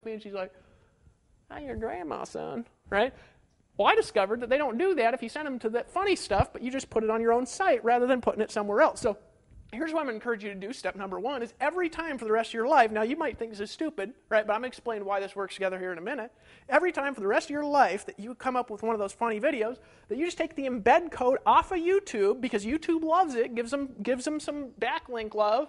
me, and she's like, "I'm your grandma, son," right? Well, I discovered that they don't do that if you send them to that funny stuff, but you just put it on your own site rather than putting it somewhere else. So here's what I'm going to encourage you to do. Step number one is every time for the rest of your life, now you might think this is stupid, right? But I'm going to explain why this works together here in a minute. Every time for the rest of your life that you come up with one of those funny videos, that you just take the embed code off of YouTube, because YouTube loves it, gives them some backlink love,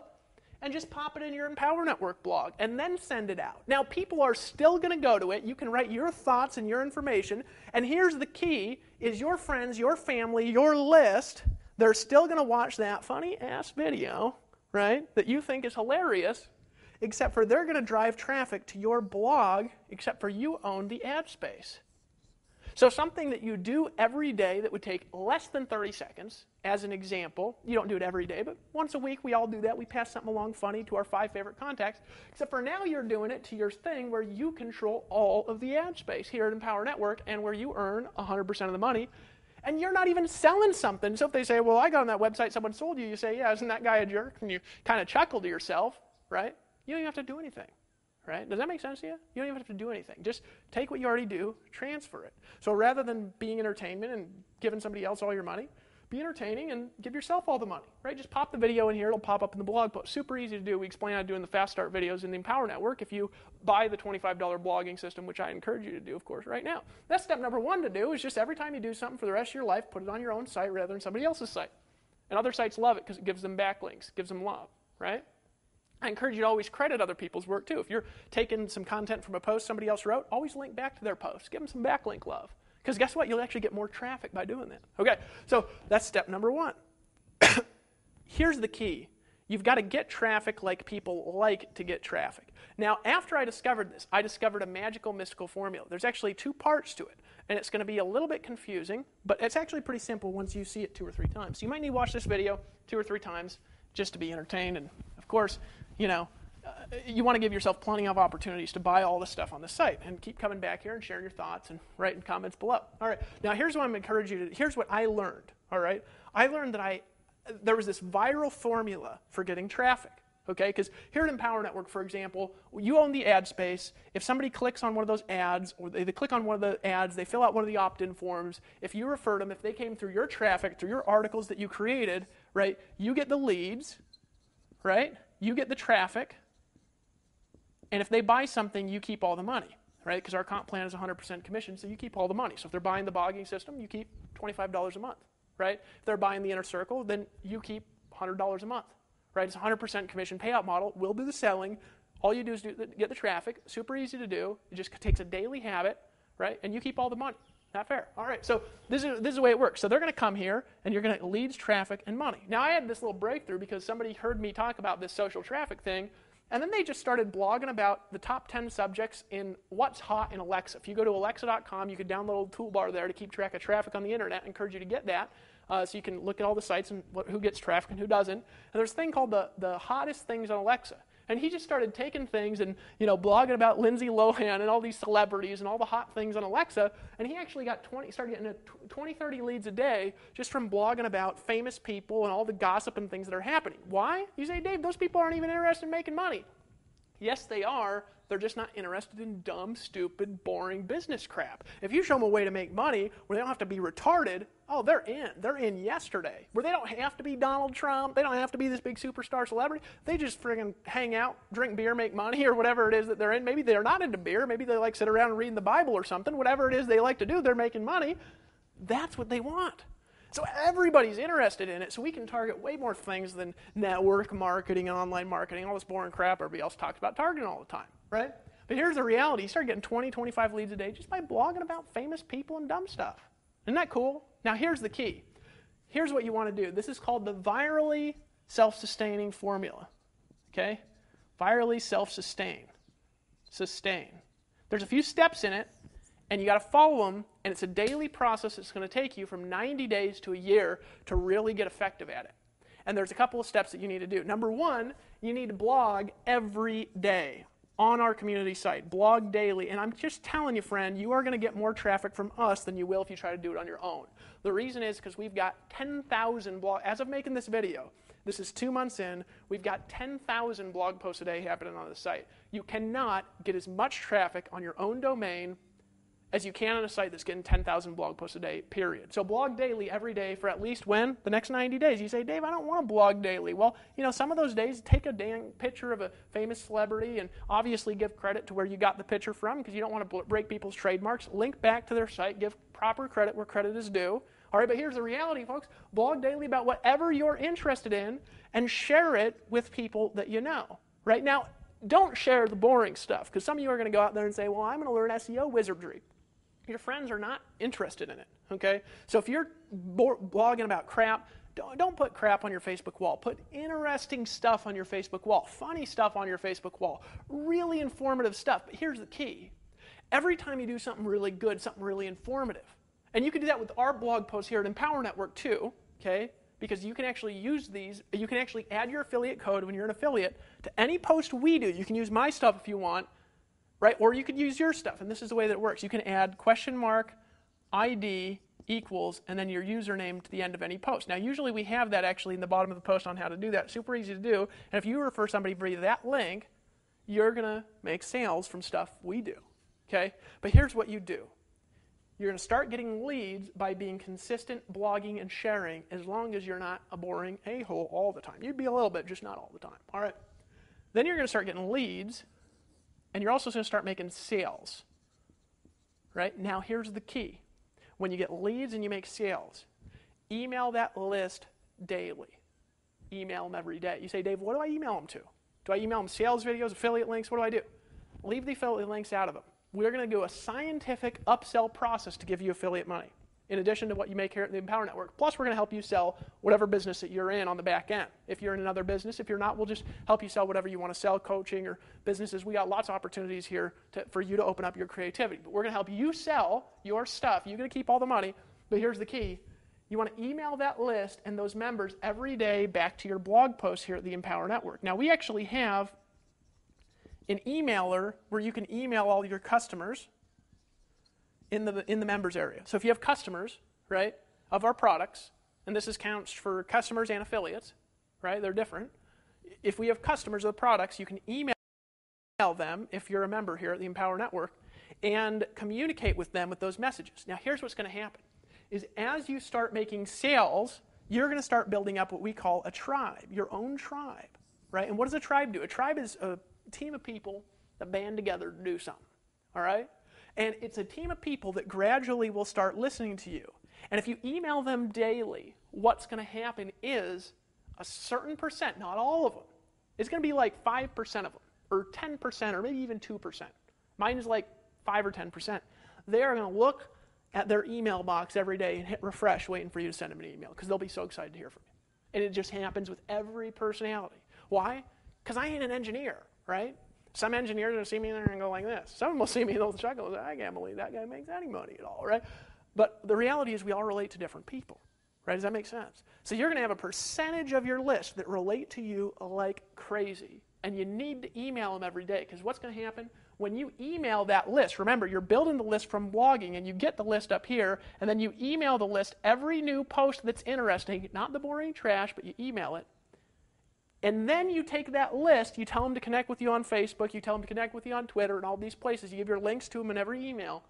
and just pop it in your Empower Network blog, and then send it out. Now, people are still going to go to it. You can write your thoughts and your information, and here's the key, is your friends, your family, your list, they're still going to watch that funny-ass video, right, that you think is hilarious, except for they're going to drive traffic to your blog, except for you own the ad space. So something that you do every day that would take less than 30 seconds, as an example, you don't do it every day, but once a week we all do that. We pass something along funny to our 5 favorite contacts, except for now you're doing it to your thing where you control all of the ad space here at Empower Network and where you earn 100% of the money. And you're not even selling something. So if they say, well, I got on that website, someone sold you, you say, yeah, isn't that guy a jerk? And you kind of chuckle to yourself, right? You don't even have to do anything. Right? Does that make sense to you? You don't even have to do anything. Just take what you already do, transfer it. So rather than being entertainment and giving somebody else all your money, be entertaining and give yourself all the money. Right? Just pop the video in here. It'll pop up in the blog post. Super easy to do. We explain how to do in the Fast Start videos in the Empower Network if you buy the $25 blogging system, which I encourage you to do, of course, right now. That's step number one to do, is just every time you do something for the rest of your life, put it on your own site rather than somebody else's site. And other sites love it because it gives them backlinks, gives them love, right? I encourage you to always credit other people's work too. If you're taking some content from a post somebody else wrote, always link back to their post. Give them some backlink love. Because guess what? You'll actually get more traffic by doing that. Okay, so that's step number one. Here's the key. You've got to get traffic like people like to get traffic. Now, after I discovered this, I discovered a magical, mystical formula. There's actually 2 parts to it, and it's going to be a little bit confusing, but it's actually pretty simple once you see it 2 or 3 times. So you might need to watch this video 2 or 3 times just to be entertained, and of course, you know, you want to give yourself plenty of opportunities to buy all this stuff on the site and keep coming back here and sharing your thoughts and writing comments below. All right, now here's what I'm encouraging you to, here's what I learned, all right? I learned that there was this viral formula for getting traffic, okay? Because here at Empower Network, for example, you own the ad space. If somebody clicks on one of those ads, or they click on one of the ads, they fill out one of the opt-in forms, if you referred them, if they came through your traffic, through your articles that you created, right, you get the leads, right? You get the traffic, and if they buy something, you keep all the money, right? Because our comp plan is 100% commission, so you keep all the money. So if they're buying the blogging system, you keep $25 a month, right? If they're buying the inner circle, then you keep $100 a month, right? It's a 100% commission payout model. We'll do the selling. All you do is get the traffic. Super easy to do. It just takes a daily habit, right? And you keep all the money. Not fair. All right, so this is the way it works. So they're going to come here, and you're going to leads, traffic, and money. Now, I had this little breakthrough because somebody heard me talk about this social traffic thing, and then they just started blogging about the top 10 subjects in what's hot in Alexa. If you go to alexa.com, you can download a toolbar there to keep track of traffic on the internet. I encourage you to get that so you can look at all the sites and who gets traffic and who doesn't. And there's a thing called the hottest things on Alexa. And he just started taking things and, you know, blogging about Lindsay Lohan and all these celebrities and all the hot things on Alexa. And he actually started getting 20, 30 leads a day just from blogging about famous people and all the gossip and things that are happening. Why? You say, Dave, those people aren't even interested in making money. Yes, they are. They're just not interested in dumb, stupid, boring business crap. If you show them a way to make money where they don't have to be retarded, oh, they're in. They're in yesterday. Where they don't have to be Donald Trump. They don't have to be this big superstar celebrity. They just friggin' hang out, drink beer, make money, or whatever it is that they're in. Maybe they're not into beer. Maybe they like sit around and reading the Bible or something. Whatever it is they like to do, they're making money. That's what they want. So everybody's interested in it, so we can target way more things than network marketing and online marketing, all this boring crap everybody else talks about targeting all the time, right? But here's the reality. You start getting 20, 25 leads a day just by blogging about famous people and dumb stuff. Isn't that cool? Now here's the key. Here's what you want to do. This is called the virally self-sustaining formula, okay? Virally self-sustain. Sustain. There's a few steps in it, and you got to follow them, and it's a daily process. It's going to take you from 90 days to a year to really get effective at it. And there's a couple of steps that you need to do. Number one, you need to blog every day on our community site. Blog daily. And I'm just telling you, friend, you are going to get more traffic from us than you will if you try to do it on your own. The reason is because we've got 10,000 blogs. As of making this video, This is 2 months in. We've got 10,000 blog posts a day happening on the site. You cannot get as much traffic on your own domain as you can on a site that's getting 10,000 blog posts a day, period. So blog daily every day for at least when? The next 90 days. You say, Dave, I don't want to blog daily. Well, some of those days, take a dang picture of a famous celebrity and obviously give credit to where you got the picture from because you don't want to break people's trademarks. Link back to their site. Give proper credit where credit is due. All right, but here's the reality, folks. Blog daily about whatever you're interested in and share it with people that you know. Right now, don't share the boring stuff because some of you are going to go out there and say, well, I'm going to learn SEO wizardry. Your friends are not interested in it, okay? So if you're blogging about crap, don't put crap on your Facebook wall. Put interesting stuff on your Facebook wall, funny stuff on your Facebook wall, really informative stuff. But here's the key. Every time you do something really good, something really informative, and you can do that with our blog posts here at Empower Network too, okay? Because you can actually use these, you can actually add your affiliate code when you're an affiliate to any post we do. You can use my stuff if you want, right? Or you could use your stuff, and this is the way that it works. You can add $ID equals and then your username to the end of any post. Now, usually we have that actually in the bottom of the post on how to do that. Super easy to do. And if you refer somebody via that link, you're going to make sales from stuff we do, okay? But here's what you do. You're going to start getting leads by being consistent, blogging, and sharing as long as you're not a boring a-hole all the time. You'd be a little bit, just not all the time, all right? Then you're going to start getting leads, and you're also going to start making sales, right? Now, here's the key. When you get leads and you make sales, email that list daily. Email them every day. You say, Dave, what do I email them to? Do I email them sales videos, affiliate links? What do I do? Leave the affiliate links out of them. We're going to do a scientific upsell process to give you affiliate money, in addition to what you make here at the Empower Network. Plus, we're going to help you sell whatever business that you're in on the back end. If you're in another business, if you're not, we'll just help you sell whatever you want to sell, coaching or businesses. We got lots of opportunities here for you to open up your creativity. But we're going to help you sell your stuff. You're going to keep all the money, but here's the key. You want to email that list and those members every day back to your blog posts here at the Empower Network. Now, we actually have an emailer where you can email all your customers in the members area. So if you have customers, right, of our products, and this counts for customers and affiliates, right, they're different. If we have customers of the products, you can email them if you're a member here at the Empower Network and communicate with them with those messages. Now here's what's going to happen, is as you start making sales, you're going to start building up what we call a tribe, your own tribe, right? And what does a tribe do? A tribe is a team of people that band together to do something, all right? And it's a team of people that gradually will start listening to you. And if you email them daily, what's going to happen is a certain percent, not all of them, it's going to be like 5% of them, or 10%, or maybe even 2%. Mine is like 5 or 10%. They are going to look at their email box every day and hit refresh waiting for you to send them an email because they'll be so excited to hear from you. And it just happens with every personality. Why? Because I ain't an engineer. Right? Some engineers will see me there and go like this. Some will see me and they'll chuckle and say, I can't believe that guy makes any money at all, right? But the reality is we all relate to different people, right? Does that make sense? So you're going to have a percentage of your list that relate to you like crazy, and you need to email them every day because what's going to happen when you email that list? Remember, you're building the list from blogging, and you get the list up here, and then you email the list every new post that's interesting, not the boring trash, but you email it. And then you take that list, you tell them to connect with you on Facebook, you tell them to connect with you on Twitter and all these places. You give your links to them in every email.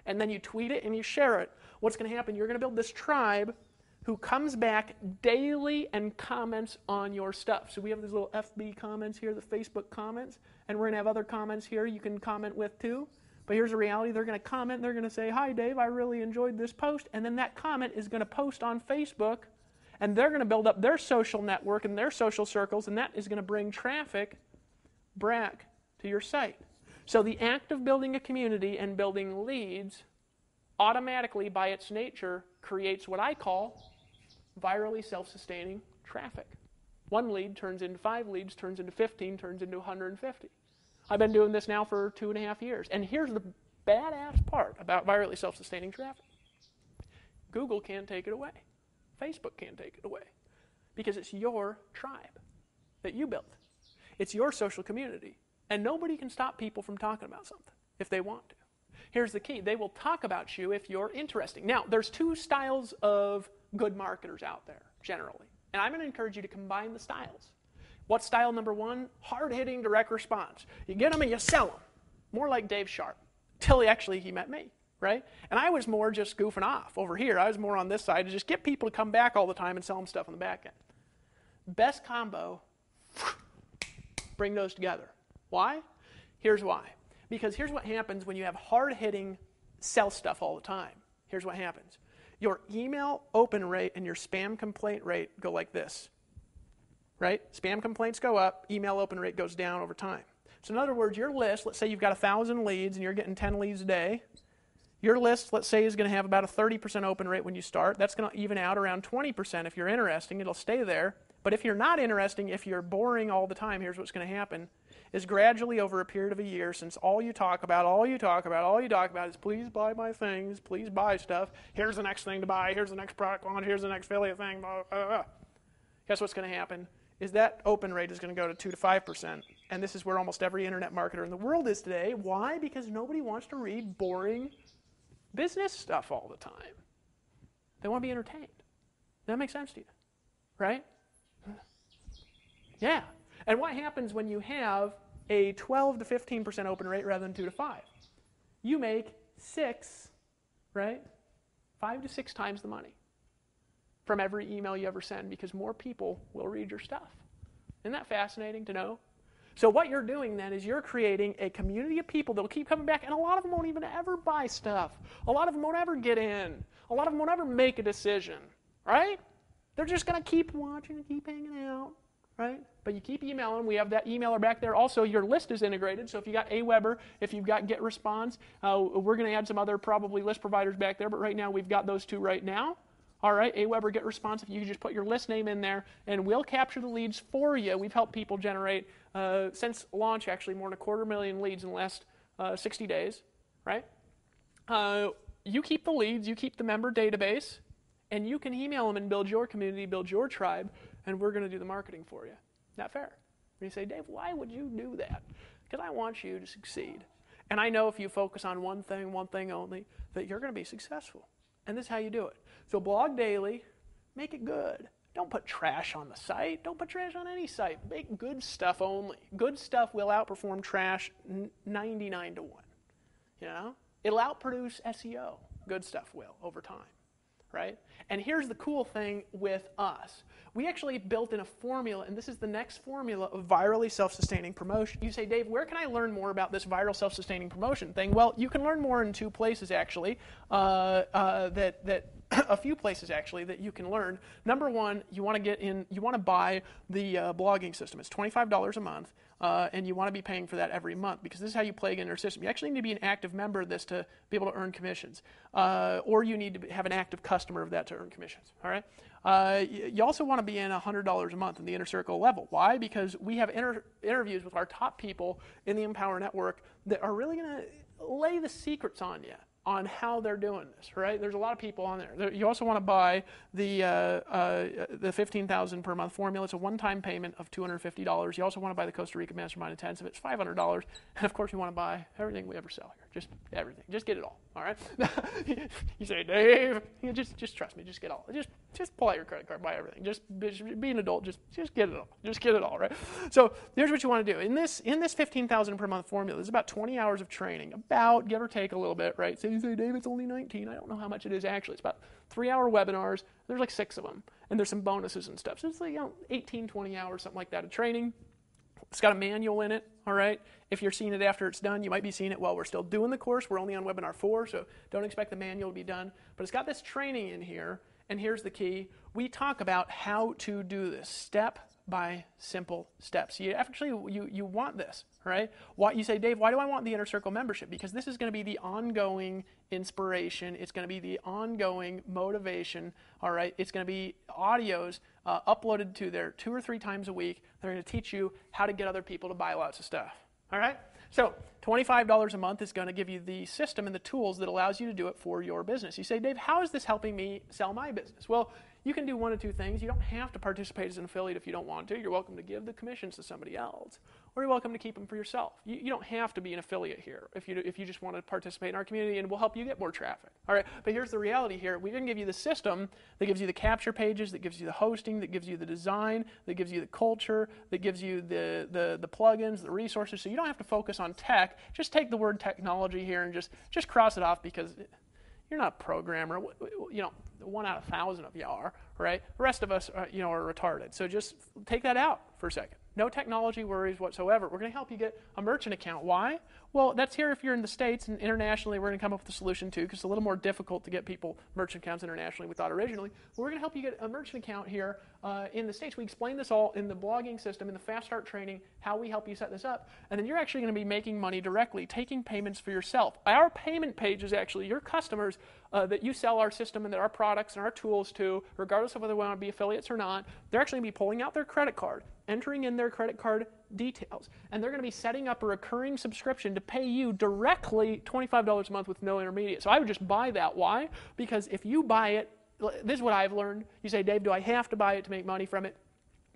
And then you tweet it and you share it. What's going to happen? You're going to build this tribe who comes back daily and comments on your stuff. So we have these little FB comments here, the Facebook comments, and we're going to have other comments here you can comment with too. But here's the reality. They're going to comment. They're going to say, hi, Dave, I really enjoyed this post. And then that comment is going to post on Facebook. And they're going to build up their social network and their social circles, and that is going to bring traffic back to your site. So the act of building a community and building leads automatically, by its nature, creates what I call virally self-sustaining traffic. One lead turns into 5 leads, turns into 15, turns into 150. I've been doing this now for 2.5 years. And here's the badass part about virally self-sustaining traffic. Google can't take it away. Facebook can't take it away because it's your tribe that you built. It's your social community. And nobody can stop people from talking about something if they want to. Here's the key. They will talk about you if you're interesting. Now, there's 2 styles of good marketers out there, generally. And I'm going to encourage you to combine the styles. What's style number one? Hard-hitting direct response. You get them and you sell them. More like Dave Sharp. Till he met me, right? And I was more just goofing off over here. I was more on this side to just get people to come back all the time and sell them stuff on the back end. Best combo, bring those together. Why? Here's why. Because here's what happens when you have hard-hitting sell stuff all the time. Here's what happens. Your email open rate and your spam complaint rate go like this, right? Spam complaints go up, email open rate goes down over time. So in other words, your list, let's say you've got 1,000 leads and you're getting 10 leads a day. Your list, let's say, is going to have about a 30% open rate when you start. That's going to even out around 20% if you're interesting. It'll stay there. But if you're not interesting, if you're boring all the time, here's what's going to happen, is gradually over a period of a year, since all you talk about is please buy my things, please buy stuff, here's the next thing to buy, here's the next product launch, here's the next affiliate thing, blah, blah, blah. Guess what's going to happen is that open rate is going to go to 2 to 5%. And this is where almost every internet marketer in the world is today. Why? Because nobody wants to read boring business stuff all the time. They want to be entertained. Does that make sense to you? Right? Yeah. And what happens when you have a 12 to 15% open rate rather than 2 to 5? You make 5 to 6 times the money from every email you ever send, because more people will read your stuff. Isn't that fascinating to know? So what you're doing then is you're creating a community of people that will keep coming back, and a lot of them won't even ever buy stuff. A lot of them won't ever get in. A lot of them won't ever make a decision, right? They're just going to keep watching and keep hanging out, right? But you keep emailing. We have that emailer back there. Also, your list is integrated. So if you got Aweber, if you've got GetResponse, we're going to add some other probably list providers back there. But right now, we've got those two right now. All right, Aweber, GetResponse. If you just put your list name in there, and we'll capture the leads for you. We've helped people generate, since launch, actually, more than 250,000 leads in the last 60 days, right? You keep the leads. You keep the member database. And you can email them and build your community, build your tribe, and we're going to do the marketing for you. Not fair. And you say, Dave, why would you do that? Because I want you to succeed. And I know if you focus on one thing only, that you're going to be successful. And this is how you do it. So blog daily, make it good. Don't put trash on the site. Don't put trash on any site. Make good stuff only. Good stuff will outperform trash 99 to 1. You know? It'll outproduce SEO. Good stuff will over time. Right? And here's the cool thing with us. We actually built in a formula, and this is the next formula of virally self-sustaining promotion. You say, Dave, where can I learn more about this viral self-sustaining promotion thing? Well, you can learn more in 2 places, actually, a few places, actually, that you can learn. Number one, you want to buy the blogging system. It's $25 a month. And you want to be paying for that every month, because this is how you play in our system. You actually need to be an active member of this to be able to earn commissions, or you need to have an active customer of that to earn commissions. All right. You also want to be in $100 a month in the Inner Circle level. Why? Because we have interviews with our top people in the Empower Network that are really going to lay the secrets on you on how they're doing this, right? There's a lot of people on there. You also want to buy the $15,000 per month formula. It's a one-time payment of $250. You also want to buy the Costa Rica Mastermind Intensive. It's $500. And of course, you want to buy everything we ever sell here. Just everything. Just get it all. All right. You say, Dave, just trust me. Just get all. Just pull out your credit card, buy everything. Just be an adult. Just get it all. Just get it all. Right. So here's what you want to do. In this $15,000 per month formula, there's about 20 hours of training, about give or take a little bit, right? So you say, Dave, it's only 19. I don't know how much it is actually. It's about 3-hour webinars. There's like 6 of them, and there's some bonuses and stuff. So it's like 18, 20 hours, something like that of training. It's got a manual in it, all right? If you're seeing it after it's done, you might be seeing it while we're still doing the course. We're only on webinar 4, so don't expect the manual to be done. But it's got this training in here, and here's the key. We talk about how to do this step by simple steps. You want this, right? You say, Dave, why do I want the Inner Circle membership? Because this is going to be the ongoing inspiration. It's going to be the ongoing motivation, all right? It's going to be audios uploaded to there 2 or 3 times a week. They're going to teach you how to get other people to buy lots of stuff, all right? So $25 a month is going to give you the system and the tools that allows you to do it for your business. You say, Dave, how is this helping me sell my business? Well, you can do one of 2 things. You don't have to participate as an affiliate if you don't want to. You're welcome to give the commissions to somebody else. or you're welcome to keep them for yourself. You don't have to be an affiliate here if you just want to participate in our community, and we'll help you get more traffic. All right, but here's the reality here. We didn't give you the system that gives you the capture pages, that gives you the hosting, that gives you the design, that gives you the culture, that gives you the plugins, the resources, so you don't have to focus on tech. Just take the word technology here and just cross it off, because you're not a programmer. 1 out of 1,000 of you are, right? The rest of us, are retarded. So just take that out for a second. No technology worries whatsoever. We're going to help you get a merchant account. Why? Well, that's here if you're in the States, and internationally we're going to come up with a solution too, because it's a little more difficult to get people merchant accounts internationally, we thought originally. But we're going to help you get a merchant account here in the States. We explain this all in the blogging system, in the Fast Start training, how we help you set this up. And then you're actually going to be making money directly, taking payments for yourself. Our payment page is actually your customers that you sell our system and our products and our tools to, regardless of whether they want to be affiliates or not. They're actually going to be pulling out their credit card, entering in their credit card details, and they're going to be setting up a recurring subscription to pay you directly $25 a month with no intermediate. So I would just buy that. Why? Because if you buy it, this is what I've learned. You say, Dave, do I have to buy it to make money from it?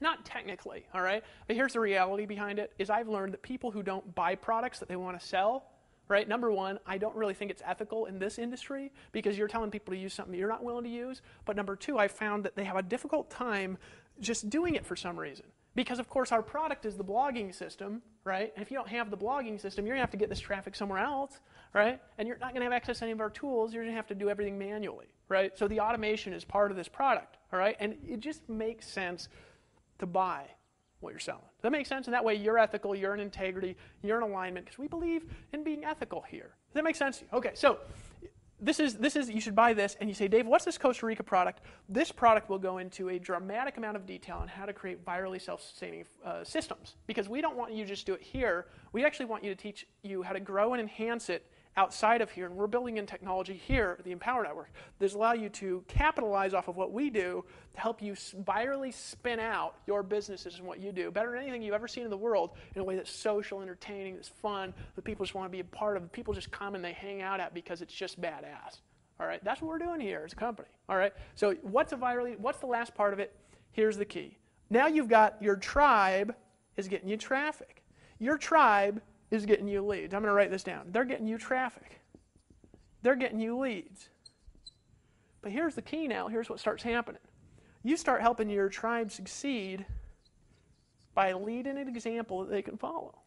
Not technically, all right? But here's the reality behind it, is I've learned that people who don't buy products that they want to sell, right? Number one, I don't really think it's ethical in this industry, because you're telling people to use something you're not willing to use. But number two, I found that they have a difficult time just doing it for some reason. Because, of course, our product is the blogging system, right? And if you don't have the blogging system, you're going to have to get this traffic somewhere else, right? And you're not going to have access to any of our tools. You're going to have to do everything manually, right? So the automation is part of this product, all right? And it just makes sense to buy what you're selling. Does that make sense? And that way you're ethical, you're in integrity, you're in alignment, because we believe in being ethical here. Does that make sense to you? Okay, so this is you should buy this, and you say, Dave, what's this Costa Rica product? This product will go into a dramatic amount of detail on how to create virally self-sustaining systems, because we don't want you to just do it here. We actually want you to teach you how to grow and enhance it outside of here, and we're building in technology here at the Empower Network that allow you to capitalize off of what we do to help you virally spin out your businesses and what you do better than anything you've ever seen in the world, in a way that's social, entertaining, that's fun, that people just want to be a part of, people just come and they hang out at because it's just badass. All right, that's what we're doing here as a company. All right, so what's the last part of it? Here's the key. Now you've got your tribe is getting you traffic. Your tribe is getting you leads. I'm going to write this down. They're getting you traffic. They're getting you leads. But here's the key now. Here's what starts happening. You start helping your tribe succeed by leading an example that they can follow,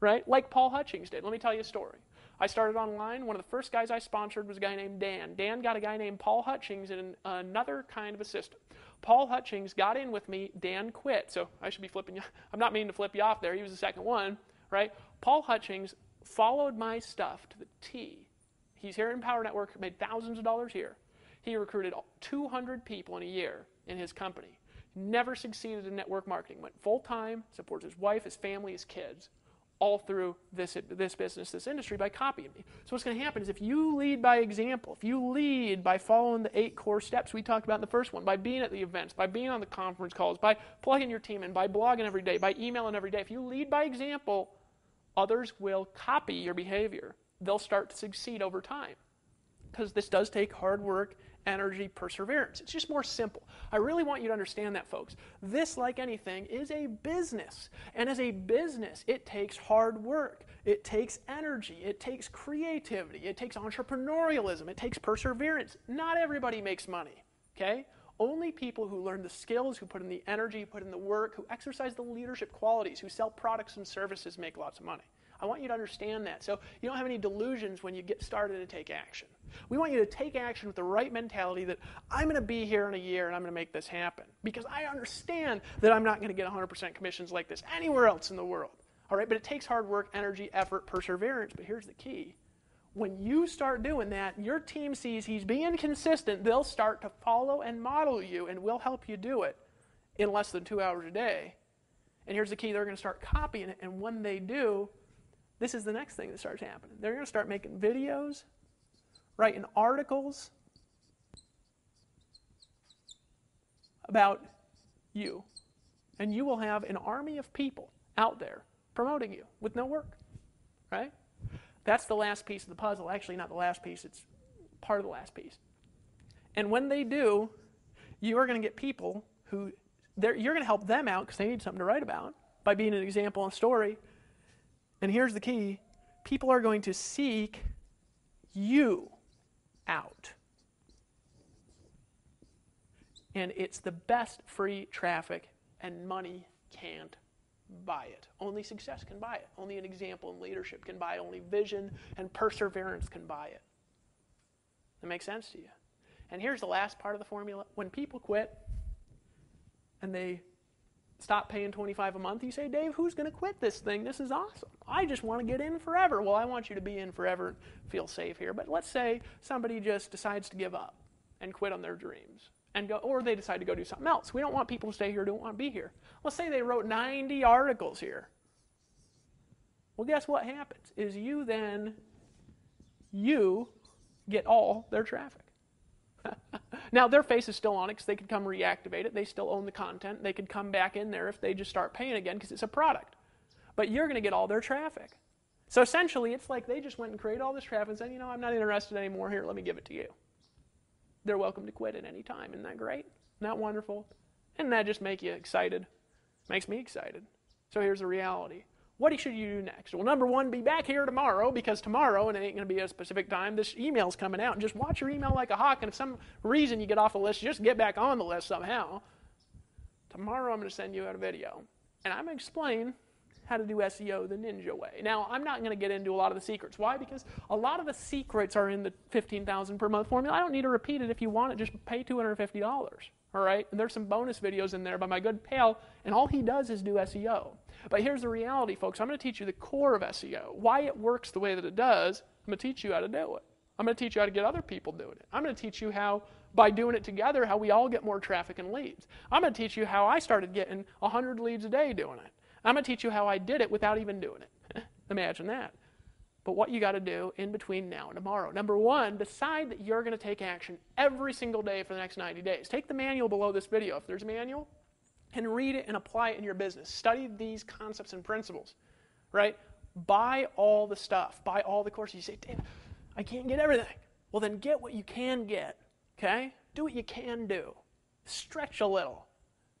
right? Like Paul Hutchings did. Let me tell you a story. I started online. One of the first guys I sponsored was a guy named Dan. Dan got a guy named Paul Hutchings in another kind of a system. Paul Hutchings got in with me. Dan quit. So I should be flipping you. I'm not meaning to flip you off there. He was the second one. Right? Paul Hutchings followed my stuff to the T. He's here in Empower Network, made thousands of dollars here. He recruited 200 people in a year in his company. Never succeeded in network marketing. Went full-time, supports his wife, his family, his kids, all through this business, this industry, by copying me. So what's going to happen is, if you lead by example, if you lead by following the 8 core steps we talked about in the first one, by being at the events, by being on the conference calls, by plugging your team in, by blogging every day, by emailing every day, if you lead by example, others will copy your behavior. They'll start to succeed over time, because this does take hard work, energy, perseverance. It's just more simple. I really want you to understand that, folks. This, like anything, is a business. And as a business, it takes hard work. It takes energy. It takes creativity. It takes entrepreneurialism. It takes perseverance. Not everybody makes money, okay? Only people who learn the skills, who put in the energy, who put in the work, who exercise the leadership qualities, who sell products and services, make lots of money. I want you to understand that, so you don't have any delusions when you get started and take action. We want you to take action with the right mentality that I'm going to be here in a year and I'm going to make this happen, because I understand that I'm not going to get 100% commissions like this anywhere else in the world. All right, but it takes hard work, energy, effort, perseverance. But here's the key. When you start doing that, your team sees he's being consistent. They'll start to follow and model you, and we'll help you do it in less than 2 hours a day. And here's the key. They're going to start copying it, and when they do, this is the next thing that starts happening. They're going to start making videos, writing articles about you. And you will have an army of people out there promoting you with no work, right? That's the last piece of the puzzle. Actually, not the last piece. It's part of the last piece. And when they do, you are going to get people who, you're going to help them out because they need something to write about by being an example and story. And here's the key. People are going to seek you out. And it's the best free traffic, and money can't buy it. Only success can buy it. Only an example in leadership can buy it. Only vision and perseverance can buy it. That makes sense to you? And here's the last part of the formula. When people quit and they stop paying $25 a month, you say, Dave, who's going to quit this thing? This is awesome. I just want to get in forever. Well, I want you to be in forever and feel safe here. But let's say somebody just decides to give up and quit on their dreams, and go, or they decide to go do something else. We don't want people to stay here, don't want to be here. Let's say they wrote 90 articles here. Well, guess what happens? Is you get all their traffic. Now, their face is still on it because they could come reactivate it. They still own the content. They could come back in there if they just start paying again because it's a product. But you're going to get all their traffic. So essentially, it's like they just went and created all this traffic and said, you know, I'm not interested anymore. Here, let me give it to you. They're welcome to quit at any time. Isn't that great? Isn't that wonderful? Doesn't that just make you excited? Makes me excited. So here's the reality. What should you do next? Well, number one, be back here tomorrow, because tomorrow, and it ain't going to be a specific time, this email's coming out. And just watch your email like a hawk, and if some reason you get off the list, just get back on the list somehow. Tomorrow I'm going to send you out a video, and I'm going to explain how to do SEO the ninja way. Now, I'm not going to get into a lot of the secrets. Why? Because a lot of the secrets are in the $15,000 per month formula. I don't need to repeat it. If you want it, just pay $250. All right? And there's some bonus videos in there by my good pal, and all he does is do SEO. But here's the reality, folks. I'm going to teach you the core of SEO, why it works the way that it does. I'm going to teach you how to do it. I'm going to teach you how to get other people doing it. I'm going to teach you how, by doing it together, how we all get more traffic and leads. I'm going to teach you how I started getting 100 leads a day doing it. I'm going to teach you how I did it without even doing it. Imagine that. But what you got to do in between now and tomorrow. Number one, decide that you're going to take action every single day for the next 90 days. Take the manual below this video, if there's a manual, and read it and apply it in your business. Study these concepts and principles, right? Buy all the stuff. Buy all the courses. You say, Dave, I can't get everything. Well, then get what you can get, okay? Do what you can do. Stretch a little.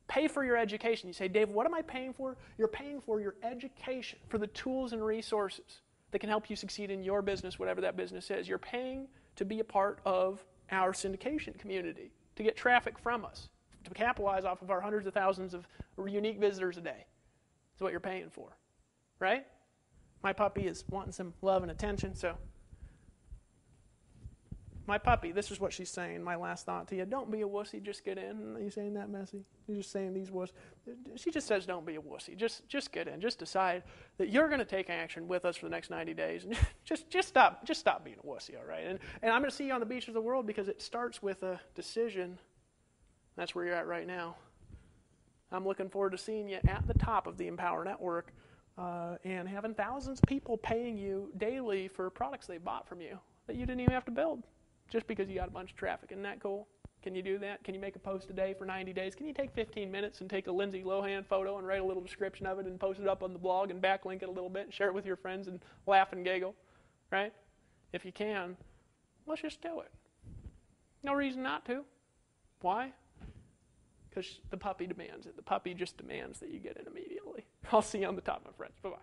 Pay for your education. You say, Dave, what am I paying for? You're paying for your education, for the tools and resources that can help you succeed in your business, whatever that business is. You're paying to be a part of our syndication community, to get traffic from us, to capitalize off of our hundreds of thousands of unique visitors a day. That's what you're paying for, right? My puppy is wanting some love and attention, so my puppy, this is what she's saying, my last thought to you. Don't be a wussy, just get in. Are you saying that, Messy? You're just saying these wuss. She just says don't be a wussy. Just get in. Just decide that you're going to take action with us for the next 90 days. And just stop being a wussy, all right? And I'm going to see you on the beaches of the world, because it starts with a decision. That's where you're at right now. I'm looking forward to seeing you at the top of the Empower Network and having thousands of people paying you daily for products they bought from you that you didn't even have to build, just because you got a bunch of traffic. Isn't that cool? Can you do that? Can you make a post a day for 90 days? Can you take 15 minutes and take a Lindsay Lohan photo and write a little description of it and post it up on the blog and backlink it a little bit and share it with your friends and laugh and giggle, right? If you can, let's just do it. No reason not to. Why? Because the puppy demands it. The puppy just demands that you get in immediately. I'll see you on the top, my friends. Bye-bye.